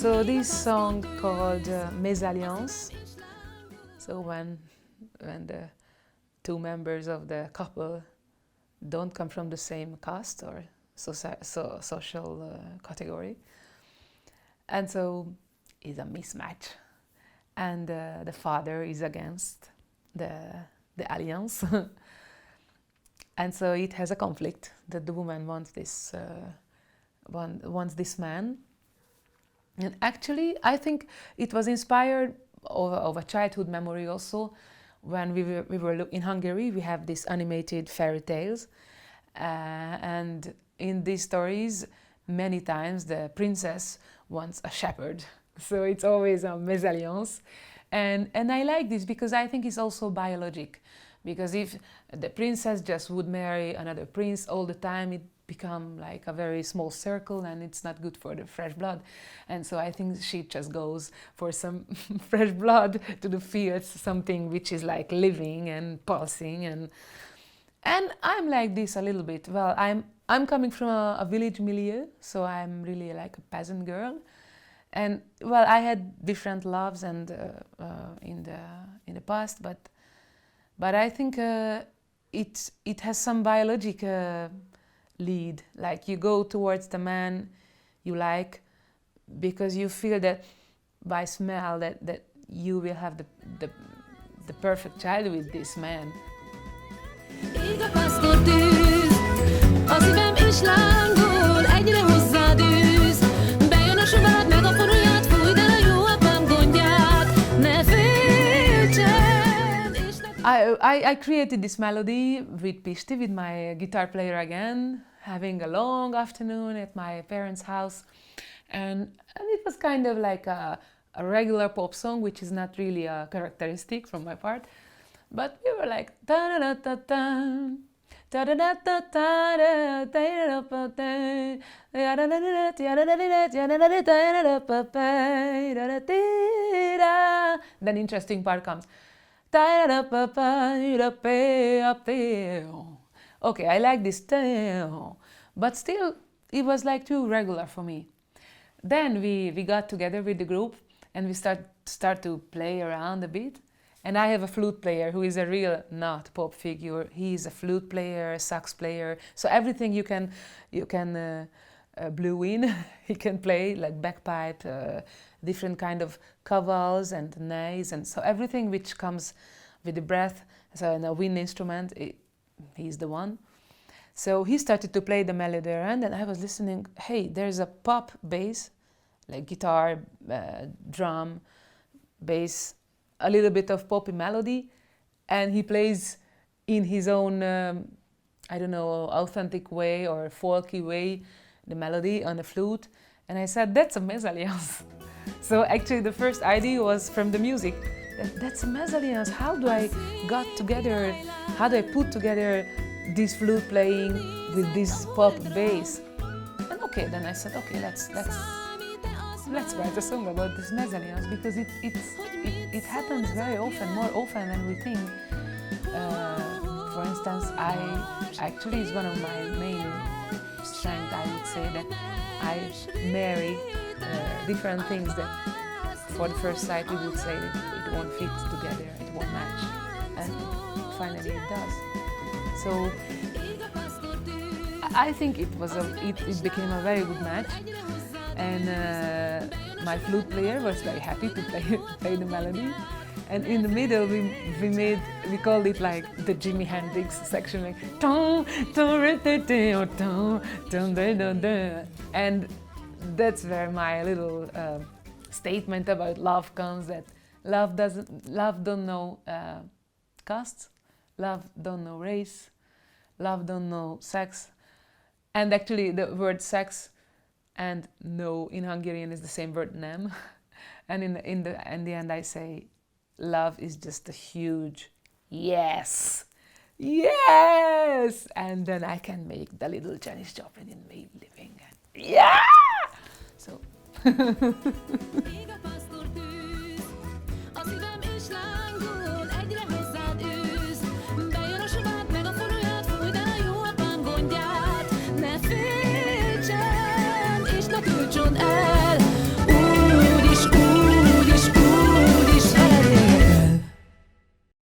So this song called Mesalliance. So when the two members of the couple don't come from the same caste or social category, and so it's a mismatch, and the father is against the alliance, and so it has a conflict that the woman wants this man. And actually, I think it was inspired of a childhood memory also. When we were in Hungary, we have these animated fairy tales, and in these stories, many times the princess wants a shepherd. So it's always a mésalliance, and I like this because I think it's also biologic. Because if the princess just would marry another prince all the time, it become like a very small circle, and it's not good for the fresh blood. And so I think she just goes for some fresh blood to the fields, something which is like living and pulsing, and I'm like this a little bit. Well, I'm coming from a village milieu, so I'm really like a peasant girl. And well, I had different loves and in the past, but I think it has some biologic lead. Like you go towards the man you like because you feel that by smell that you will have the perfect child with this man. I created this melody with Pisti, with my guitar player again, having a long afternoon at my parents' house, and it was kind of like a regular pop song, which is not really a characteristic from my part, but we were like da da da da da da da da da da da. Then interesting part comes. Okay, I like this, but still it was like too regular for me. Then we got together with the group and we start to play around a bit. And I have a flute player who is a real not pop figure. He is a flute player, sax player, so everything you can blew in. He can play like bagpipe, different kind of cavals and nays, and so everything which comes with the breath. So in a wind instrument, he's the one. So he started to play the melody around, and I was listening. Hey, there's a pop bass, like guitar, drum, bass, a little bit of poppy melody, and he plays in his own, I don't know, authentic way or folky way, the melody on the flute. And I said, that's a mésalliance. So actually the first idea was from the music. That's a mésalliance. How do I put together this flute playing with this pop bass? And okay, then I said, okay, let's write a song about this mésalliance, because it happens very often, more often than we think. For instance, actually it's one of my main strengths, I would say, that I marry different things that for the first sight we would say it won't fit together, it won't match, and finally it does. So I think it became a very good match, and my flute player was very happy to play the melody. And in the middle, we called it like the Jimi Hendrix section, like and that's where my little statement about love comes. That love don't know caste, love don't know race, love don't know sex, and actually the word sex and no in Hungarian is the same word nem, and in the end I say, love is just a huge yes, yes, and then I can make the little Janis Joplin in me living. Yeah! So.